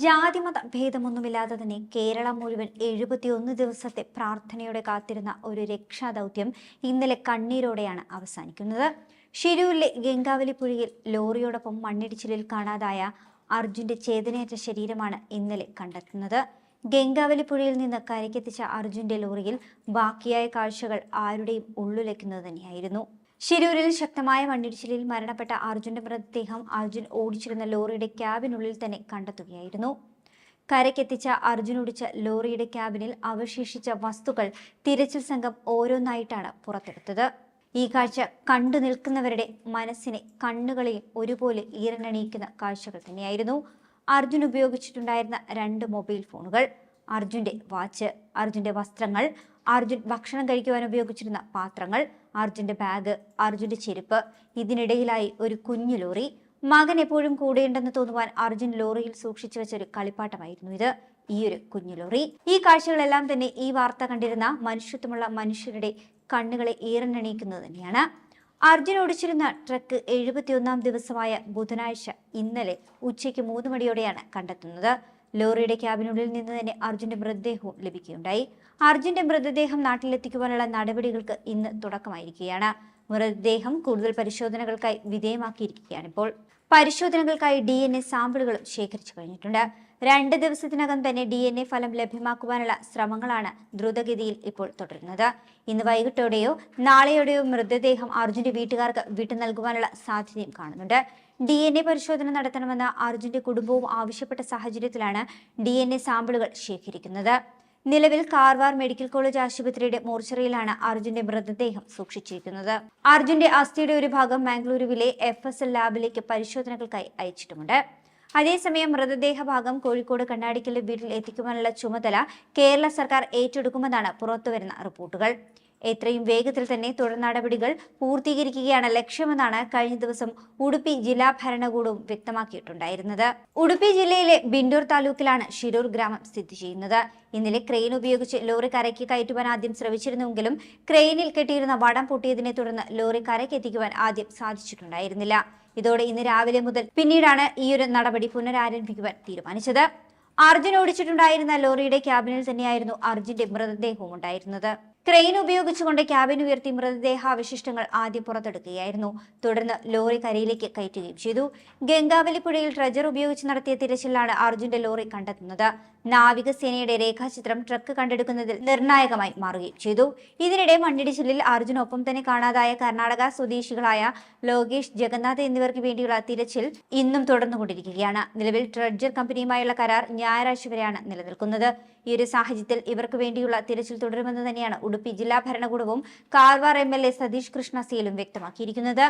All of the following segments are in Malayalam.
ജാതിമത ഭേദമൊന്നുമില്ലാതെ തന്നെ കേരളം മുഴുവൻ 71 ദിവസത്തെ പ്രാർത്ഥനയോടെ കാത്തിരുന്ന ഒരു രക്ഷാദൗത്യം ഇന്നലെ കണ്ണീരോടെയാണ് അവസാനിക്കുന്നത്. ഷിരൂരിലെ ഗംഗാവലി പുഴയിൽ ലോറിയോടൊപ്പം മണ്ണിടിച്ചിലിൽ കാണാതായ അർജുന്റെ ചേതനയേറ്റ ശരീരമാണ് ഇന്നലെ കണ്ടെത്തുന്നത്. ഗംഗാവലി പുഴയിൽ നിന്ന് കരയ്ക്കെത്തിച്ച അർജുന്റെ ലോറിയിൽ ബാക്കിയായ കാഴ്ചകൾ ആരുടെയും ഉള്ളുലയ്ക്കുന്നത് തന്നെയായിരുന്നു. ഷിരൂരിൽ ശക്തമായ മണ്ണിടിച്ചിലിൽ മരണപ്പെട്ട അർജുന്റെ മൃതദേഹം അർജുൻ ഓടിച്ചിരുന്ന ലോറിയുടെ ക്യാബിനുള്ളിൽ തന്നെ കണ്ടെത്തുകയായിരുന്നു. കരയ്ക്കെത്തിച്ച അർജുൻ ഓടിച്ച ലോറിയുടെ ക്യാബിനിൽ അവശേഷിച്ച വസ്തുക്കൾ തിരച്ചിൽ സംഘം ഓരോന്നായിട്ടാണ് പുറത്തെടുത്തത്. ഈ കാഴ്ച കണ്ടു നിൽക്കുന്നവരുടെ മനസ്സിനെ കണ്ണുകളെയും ഒരുപോലെ ഈറനണിയിക്കുന്ന കാഴ്ചകൾ തന്നെയായിരുന്നു. അർജുൻ ഉപയോഗിച്ചിട്ടുണ്ടായിരുന്ന 2 മൊബൈൽ ഫോണുകൾ, അർജുന്റെ വാച്ച്, അർജുന്റെ വസ്ത്രങ്ങൾ, അർജുൻ ഭക്ഷണം കഴിക്കുവാൻ ഉപയോഗിച്ചിരുന്ന പാത്രങ്ങൾ, അർജുന്റെ ബാഗ്, അർജുന്റെ ചെരുപ്പ്, ഇതിനിടയിലായി ഒരു കുഞ്ഞു ലോറി. മകൻ എപ്പോഴും കൂടെയുണ്ടെന്ന് തോന്നുവാൻ അർജുൻ ലോറിയിൽ സൂക്ഷിച്ചു വെച്ചൊരു കളിപ്പാട്ടമായിരുന്നു ഇത്, ഈ ഒരു കുഞ്ഞു ലോറി. ഈ കാഴ്ചകളെല്ലാം തന്നെ ഈ വാർത്ത കണ്ടിരുന്ന മനുഷ്യത്വമുള്ള മനുഷ്യരുടെ കണ്ണുകളെ ഈറനണിയിക്കുന്നത് തന്നെയാണ്. അർജുൻ ഓടിച്ചിരുന്ന ട്രക്ക് 71 ദിവസമായ ബുധനാഴ്ച ഇന്നലെ ഉച്ചയ്ക്ക് 3 മണിയോടെയാണ് കണ്ടെത്തുന്നത്. ലോറിയുടെ ക്യാബിനുള്ളിൽ നിന്ന് തന്നെ അർജുന്റെ മൃതദേഹവും ലഭിക്കുകയുണ്ടായി. അർജുന്റെ മൃതദേഹം നാട്ടിലെത്തിക്കുവാനുള്ള നടപടികൾക്ക് ഇന്ന് തുടക്കമായിരിക്കുകയാണ്. മൃതദേഹം കൂടുതൽ പരിശോധനകൾക്കായി വിധേയമാക്കിയിരിക്കുകയാണിപ്പോൾ. പരിശോധനകൾക്കായി DNA സാമ്പിളുകളും ശേഖരിച്ചു കഴിഞ്ഞിട്ടുണ്ട്. 2 ദിവസത്തിനകം തന്നെ DNA ഫലം ലഭ്യമാക്കുവാനുള്ള ശ്രമങ്ങളാണ് ദ്രുതഗതിയിൽ ഇപ്പോൾ തുടരുന്നത്. ഇന്ന് വൈകിട്ടോടെയോ നാളെയോടെയോ മൃതദേഹം അർജുന്റെ വീട്ടുകാർക്ക് വിട്ടു നൽകുവാനുള്ള സാധ്യതയും കാണുന്നുണ്ട്. DNA പരിശോധന നടത്തണമെന്ന് അർജുന്റെ കുടുംബവും ആവശ്യപ്പെട്ട സാഹചര്യത്തിലാണ് DNA സാമ്പിളുകൾ ശേഖരിക്കുന്നത്. നിലവിൽ കാർവാർ മെഡിക്കൽ കോളേജ് ആശുപത്രിയുടെ മോർച്ചറിയിലാണ് അർജുന്റെ മൃതദേഹം സൂക്ഷിച്ചിരിക്കുന്നത്. അർജുന്റെ അസ്ഥിയുടെ ഒരു ഭാഗം മംഗളൂരുവിലെ FSL ലാബിലേക്ക് പരിശോധനകൾക്കായി അയച്ചിട്ടുമുണ്ട്. അതേസമയം മൃതദേഹ ഭാഗം കോഴിക്കോട് കണ്ണാടിക്കലിലെ വീട്ടിൽ എത്തിക്കുവാനുള്ള ചുമതല കേരള സർക്കാർ ഏറ്റെടുക്കുമെന്നാണ് പുറത്തുവരുന്ന റിപ്പോർട്ടുകൾ. എത്രയും വേഗത്തിൽ തന്നെ തുടർ നടപടികൾ പൂർത്തീകരിക്കുകയാണ് ലക്ഷ്യമെന്നാണ് കഴിഞ്ഞ ദിവസം ഉടുപ്പി ജില്ലാ ഭരണകൂടവും വ്യക്തമാക്കിയിട്ടുണ്ടായിരുന്നത്. ഉടുപ്പി ജില്ലയിലെ ബിണ്ടൂർ താലൂക്കിലാണ് ഷിരൂർ ഗ്രാമം സ്ഥിതി ചെയ്യുന്നത്. ഇന്നലെ ക്രെയിൻ ഉപയോഗിച്ച് ലോറി കരയ്ക്ക് കയറ്റുവാൻ ആദ്യം ശ്രമിച്ചിരുന്നുവെങ്കിലും ക്രെയിനിൽ കെട്ടിയിരുന്ന വടം പൊട്ടിയതിനെ തുടർന്ന് ലോറി കരയ്ക്ക് എത്തിക്കുവാൻ ആദ്യം സാധിച്ചിട്ടുണ്ടായിരുന്നില്ല. ഇതോടെ ഇന്ന് രാവിലെ മുതൽ പിന്നീടാണ് ഈയൊരു നടപടി പുനരാരംഭിക്കുവാൻ തീരുമാനിച്ചത്. അർജുൻ ഓടിച്ചിട്ടുണ്ടായിരുന്ന ലോറിയുടെ ക്യാബിനിൽ തന്നെയായിരുന്നു അർജുന്റെ മൃതദേഹവും ഉണ്ടായിരുന്നത്. ക്രെയിൻ ഉപയോഗിച്ചുകൊണ്ട് ക്യാബിൻ ഉയർത്തി മൃതദേഹാവശിഷ്ടങ്ങൾ ആദ്യം പുറത്തെടുക്കുകയായിരുന്നു. തുടർന്ന് ലോറി കരയിലേക്ക് കയറ്റുകയും ചെയ്തു. ഗംഗാവലി പുഴയിൽ ട്രെജർ ഉപയോഗിച്ച് നടത്തിയ തിരച്ചിലാണ് അർജുന്റെ ലോറി കണ്ടെത്തുന്നത്. നാവികസേനയുടെ രേഖാചിത്രം ട്രക്ക് കണ്ടെടുക്കുന്നതിൽ നിർണായകമായി മാറുകയും ചെയ്തു. ഇതിനിടെ മണ്ണിടിച്ചിലിൽ അർജുനൊപ്പം തന്നെ കാണാതായ കർണാടക സ്വദേശികളായ ലോകേഷ്, ജഗന്നാഥ് എന്നിവർക്ക് വേണ്ടിയുള്ള തിരച്ചിൽ ഇന്നും തുടർന്നുകൊണ്ടിരിക്കുകയാണ്. നിലവിൽ ട്രെജർ കമ്പനിയുമായുള്ള കരാർ ഞായറാഴ്ച വരെയാണ് നിലനിൽക്കുന്നത്. ഈ ഒരു സാഹചര്യത്തിൽ ഇവർക്ക് വേണ്ടിയുള്ള തിരച്ചിൽ തുടരുമെന്ന് തന്നെയാണ് ഉടുപ്പി ജില്ലാ ഭരണകൂടവും കാർവാർ MLA സതീഷ് കൃഷ്ണ സേലും വ്യക്തമാക്കിയിരിക്കുന്നത്.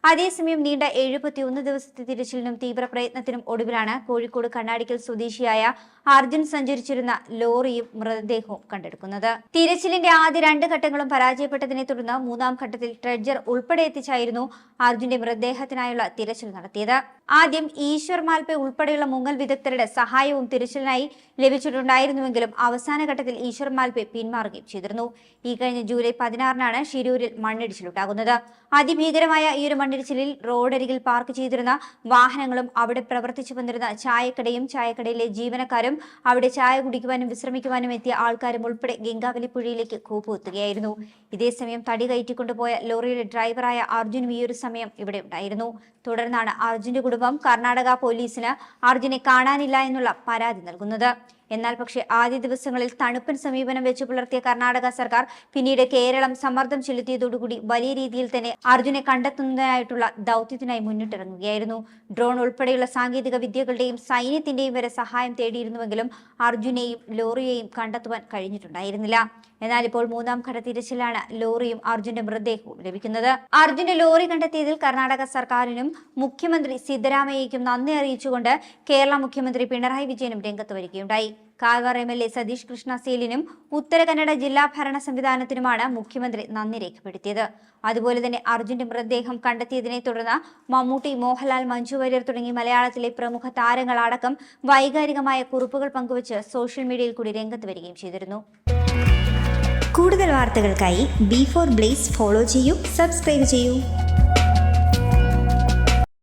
അതേസമയം നീണ്ട 71 ദിവസത്തെ തിരച്ചിലിനും തീവ്ര പ്രയത്നത്തിനും ഒടുവിലാണ് കോഴിക്കോട് കണ്ണാടിക്കൽ സ്വദേശിയായ അർജുൻ സഞ്ചരിച്ചിരുന്ന ലോറിയും മൃതദേഹവും കണ്ടെടുക്കുന്നത്. തിരച്ചിലിന്റെ ആദ്യ 2 ഘട്ടങ്ങളും പരാജയപ്പെട്ടതിനെ തുടർന്ന് 3ാം ഘട്ടത്തിൽ ട്രെജർ ഉൾപ്പെടെ എത്തിച്ചായിരുന്നു അർജുന്റെ മൃതദേഹത്തിനായുള്ള തിരച്ചിൽ നടത്തിയത്. ആദ്യം ഈശ്വർ മാൽപെ ഉൾപ്പെടെയുള്ള മുങ്ങൽ വിദഗ്ധരുടെ സഹായവും തിരച്ചിലിനായി ലഭിച്ചിട്ടുണ്ടായിരുന്നുവെങ്കിലും അവസാന ഘട്ടത്തിൽ ഈശ്വർ മാൽപെ പിന്മാറുകയും ചെയ്തിരുന്നു. ഈ കഴിഞ്ഞ ജൂലൈ 16-നാണ് ഷിരൂരിൽ മണ്ണിടിച്ചിലുണ്ടാകുന്നത്. അതിഭീകരമായ ഈ ഒരു മണ്ണിടിച്ചിലിൽ റോഡരികിൽ പാർക്ക് ചെയ്തിരുന്ന വാഹനങ്ങളും അവിടെ പ്രവർത്തിച്ചു വന്നിരുന്ന ചായക്കടയും ചായക്കടയിലെ ജീവനക്കാരും അവിടെ ചായ കുടിക്കുവാനും വിശ്രമിക്കുവാനും എത്തിയ ആൾക്കാരും ഉൾപ്പെടെ ഗംഗാവലി പുഴയിലേക്ക് കൂപ്പുകുത്തുകയായിരുന്നു. ഇതേസമയം തടി കയറ്റിക്കൊണ്ടുപോയ ലോറിയുടെ ഡ്രൈവറായ അർജുനും ഈ ഒരു സമയം ഇവിടെ ഉണ്ടായിരുന്നു. തുടർന്നാണ് അർജുന്റെ കുടുംബം കർണാടക പോലീസിന് അർജുനെ കാണാനില്ല എന്നുള്ള പരാതി നൽകുന്നത്. എന്നാൽ പക്ഷേ ആദ്യ ദിവസങ്ങളിൽ തണുപ്പൻ സമീപനം വെച്ച് പുലർത്തിയ കർണാടക സർക്കാർ പിന്നീട് കേരളം സമ്മർദ്ദം ചെലുത്തിയതോടുകൂടി വലിയ രീതിയിൽ തന്നെ അർജുനെ കണ്ടെത്തുന്നതിനായിട്ടുള്ള ദൗത്യത്തിനായി മുന്നിട്ടിറങ്ങുകയായിരുന്നു. ഡ്രോൺ ഉൾപ്പെടെയുള്ള സാങ്കേതിക വിദ്യകളുടെയും സൈന്യത്തിന്റെയും വരെ സഹായം തേടിയിരുന്നുവെങ്കിലും അർജുനെയും ലോറിയെയും കണ്ടെത്തുവാൻ കഴിഞ്ഞിട്ടുണ്ടായിരുന്നില്ല. എന്നാൽ ഇപ്പോൾ 3ാം ഘട്ട തിരച്ചിലാണ് ലോറിയും അർജുന്റെ മൃതദേഹവും ലഭിക്കുന്നത്. അർജുന്റെ ലോറി കണ്ടെത്തിയതിൽ കർണാടക സർക്കാരിനും മുഖ്യമന്ത്രി സിദ്ധരാമയ്യയ്ക്കും നന്ദി അറിയിച്ചുകൊണ്ട് കേരള മുഖ്യമന്ത്രി പിണറായി വിജയനും രംഗത്ത് വരികയുണ്ടായി. കാർവാർ MLA സതീഷ് കൃഷ്ണ സേലിനും ഉത്തര കന്നഡ ജില്ലാ ഭരണ സംവിധാനത്തിനുമാണ് മുഖ്യമന്ത്രി നന്ദി രേഖപ്പെടുത്തിയത്. അതുപോലെ തന്നെ അർജുന്റെ മൃതദേഹം കണ്ടെത്തിയതിനെ തുടർന്ന് മമ്മൂട്ടി, മോഹൻലാൽ, മഞ്ജു വാര്യർ തുടങ്ങി മലയാളത്തിലെ പ്രമുഖ താരങ്ങളടക്കം വൈകാരികമായ കുറിപ്പുകൾ പങ്കുവച്ച് സോഷ്യൽ മീഡിയയിൽ കൂടി രംഗത്ത് വരികയും ചെയ്തിരുന്നു. കൂടുതൽ വാർത്തകൾക്കായി B4 Blaze ഫോളോ ചെയ്യൂ, സബ്സ്ക്രൈബ് ചെയ്യൂ.